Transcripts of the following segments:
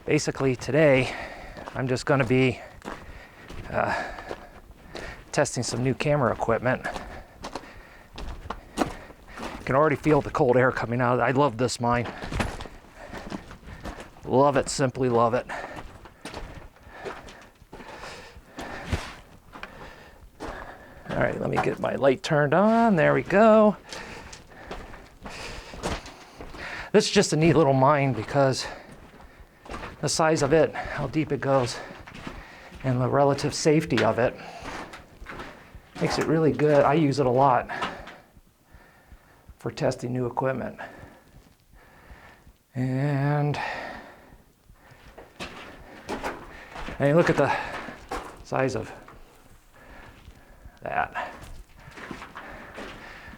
basically today I'm just going to be testing some new camera equipment. You can already feel the cold air coming out. I love this mine. Love it, simply love it. All right, let me get my light turned on. There we go. This is just a neat little mine because the size of it, how deep it goes, and the relative safety of it makes it really good. I use it a lot for testing new equipment. And look at the size of that.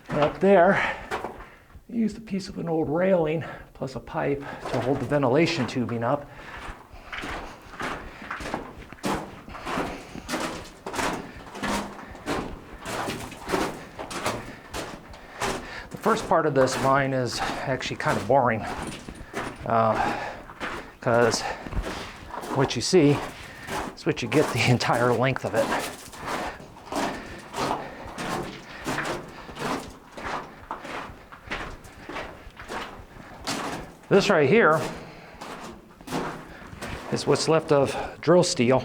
And up there, I used a piece of an old railing plus a pipe to hold the ventilation tubing up. The first part of this mine is actually kind of boring because what you see is what you get the entire length of it. This right here is what's left of drill steel.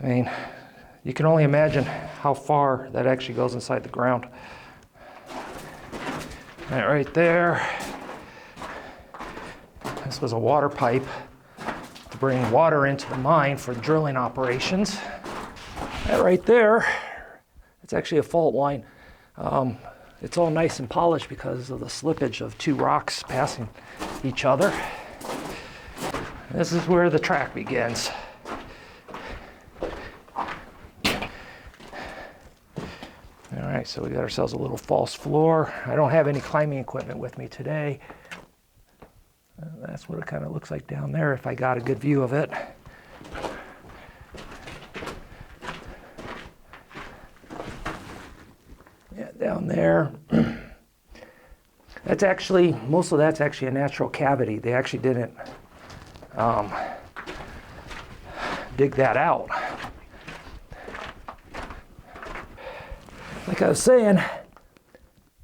I mean, you can only imagine how far that actually goes inside the ground. That right there, this was a water pipe to bring water into the mine for drilling operations. That right there, it's actually a fault line. It's all nice and polished because of the slippage of two rocks passing each other. This is where the track begins. All right, so we got ourselves a little false floor. I don't have any climbing equipment with me today. That's what it kind of looks like down there if I got a good view of it. Yeah, down there. That's actually, most of that's actually a natural cavity. They actually didn't dig that out. Like I was saying,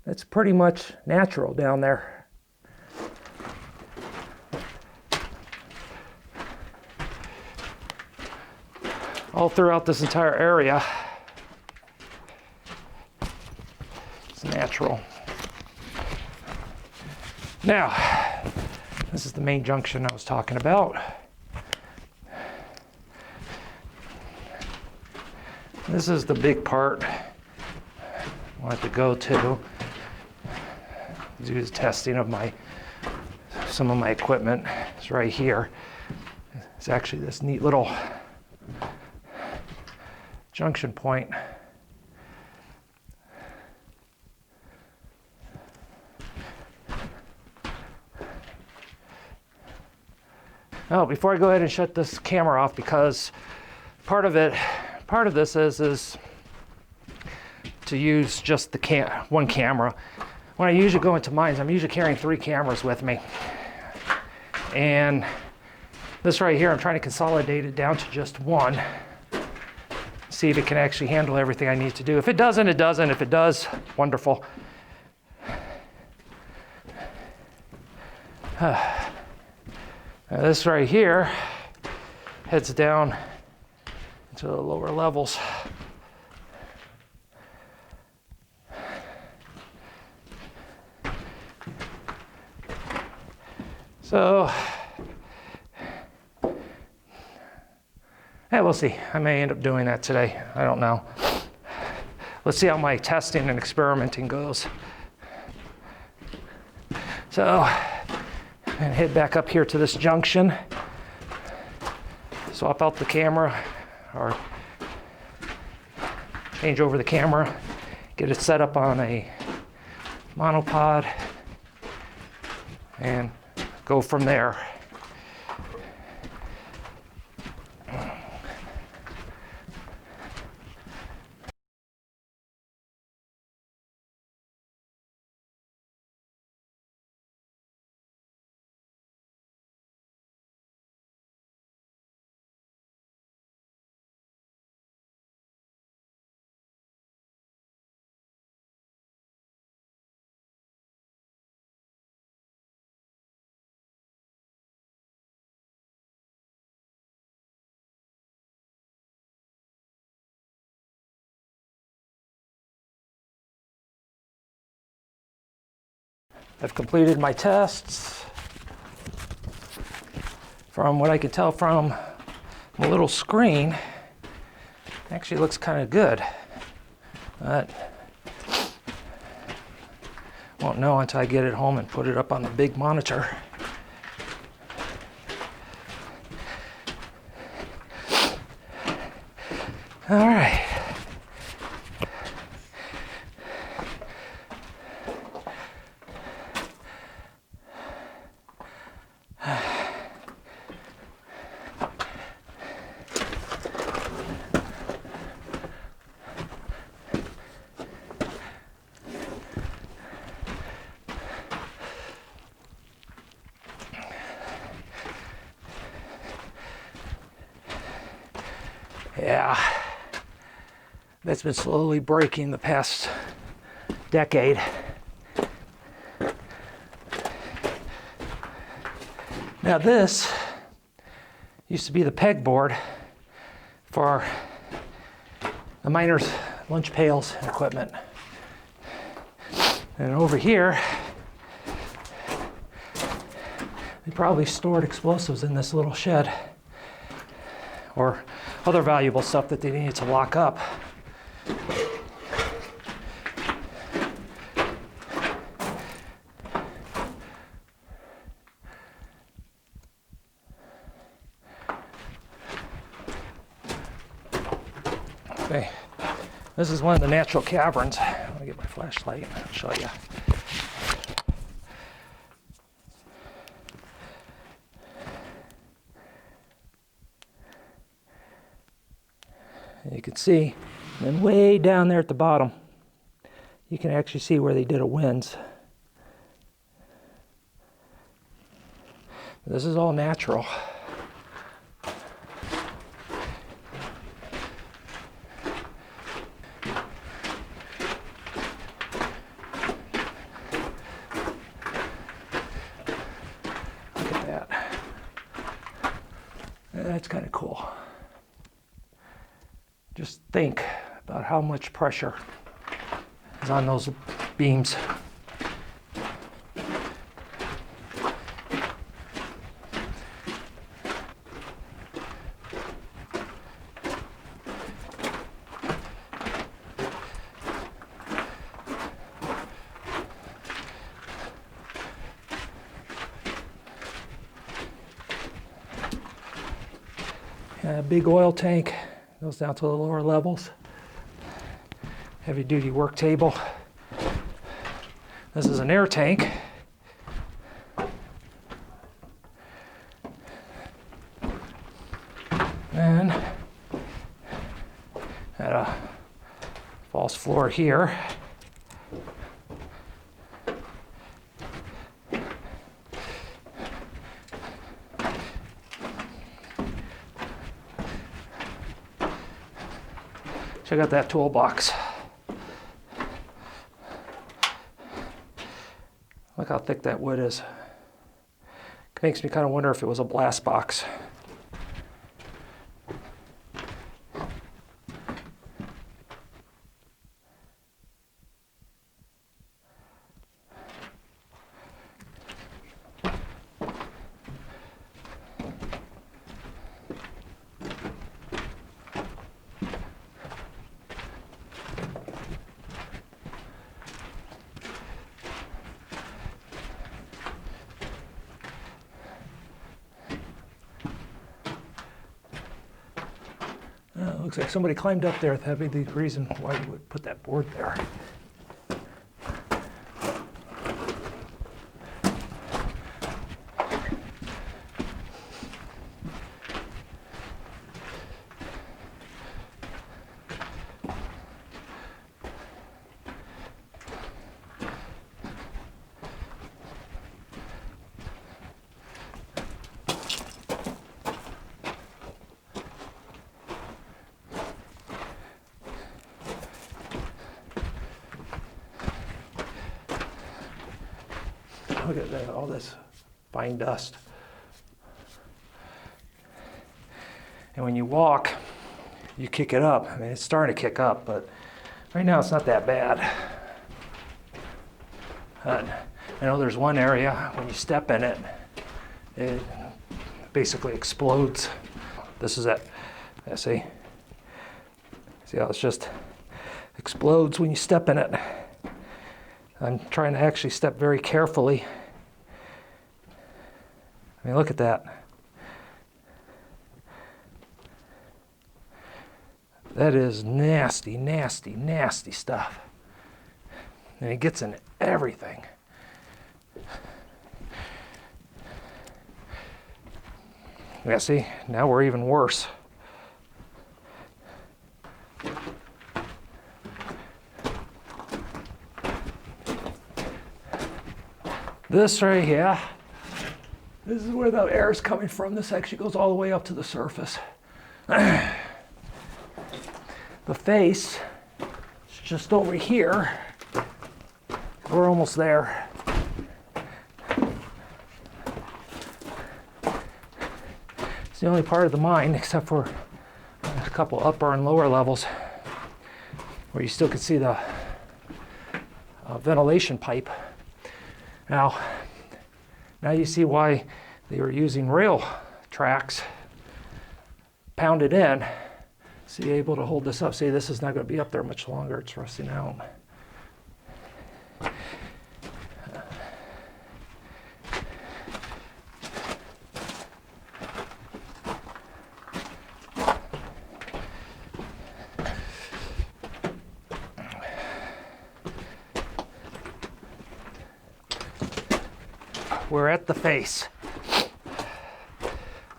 it's pretty much natural down there. All throughout this entire area, it's natural. Now, this is the main junction I was talking about. This is the big part I wanted to go to do the testing of some of my equipment. It's right here. It's actually this neat little junction point. Oh, before I go ahead and shut this camera off, because part of this is to use just the one camera. When I usually go into mines, I'm usually carrying 3 cameras with me. And this right here, I'm trying to consolidate it down to just one. See if it can actually handle everything I need to do. If it doesn't, it doesn't. If it does, wonderful. Now this right here heads down into the lower levels. So, yeah, we'll see. I may end up doing that today. I don't know. Let's see how my testing and experimenting goes. So, and head back up here to this junction. Swap out the camera, or change over the camera, get it set up on a monopod, and go from there. I've completed my tests. From what I can tell from my little screen, it actually looks kind of good. But won't know until I get it home and put it up on the big monitor. All right. Yeah, that's been slowly breaking the past decade. Now this used to be the pegboard for the miners' lunch pails and equipment. And over here, they probably stored explosives in this little shed, or other valuable stuff that they needed to lock up. Okay, this is one of the natural caverns. Let me get my flashlight and I'll show you. You can see, and then way down there at the bottom, you can actually see where they did a winze. This is all natural. Look at that. That's kind of cool. Just think about how much pressure is on those beams. A big oil tank goes down to the lower levels. Heavy duty work table. This is an air tank. And at a false floor here. Check out that toolbox. Look how thick that wood is. It makes me kind of wonder if it was a blast box. Looks like somebody climbed up there. That'd be the reason why you would put that board there. Look at that, all this fine dust. And when you walk, you kick it up. I mean, it's starting to kick up, but right now it's not that bad. I know there's one area when you step in it, it basically explodes. This is it. Yeah, see how it's just explodes when you step in it. I'm trying to actually step very carefully. I mean, look at that. That is nasty, nasty, nasty stuff. And it gets in everything. Yeah, see, now we're even worse. This right here, this is where the air is coming from. This actually goes all the way up to the surface. The face is just over here. We're almost there. It's the only part of the mine, except for a couple upper and lower levels, where you still can see the ventilation pipe. Now you see why they were using rail tracks pounded in. See, able to hold this up. See, this is not going to be up there much longer. It's rusting out. We're at the face.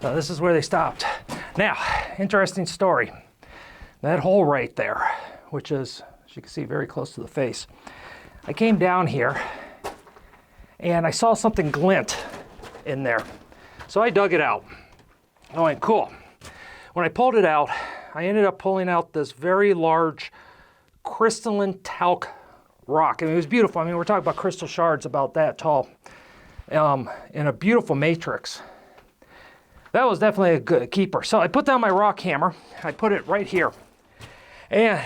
Now, this is where they stopped. Now, interesting story. That hole right there, which is, as you can see, very close to the face. I came down here and I saw something glint in there. So I dug it out. I went, cool. When I pulled it out, I ended up pulling out this very large crystalline talc rock. I mean, it was beautiful. I mean, we're talking about crystal shards about that tall. In a beautiful matrix. That was definitely a good keeper. So I put down my rock hammer. I put it right here. And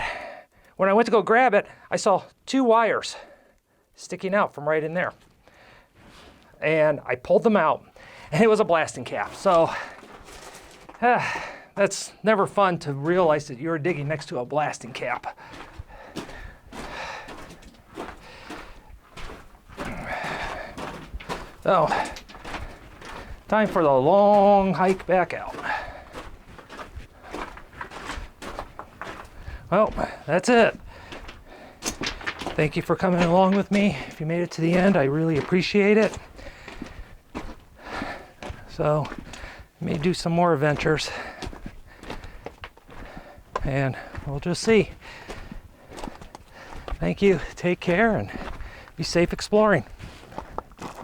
when I went to go grab it, I saw two wires sticking out from right in there. And I pulled them out, and it was a blasting cap. So that's never fun to realize that you're digging next to a blasting cap. So, time for the long hike back out. Well, that's it. Thank you for coming along with me. If you made it to the end, I really appreciate it. So, I may do some more adventures. And we'll just see. Thank you. Take care and be safe exploring.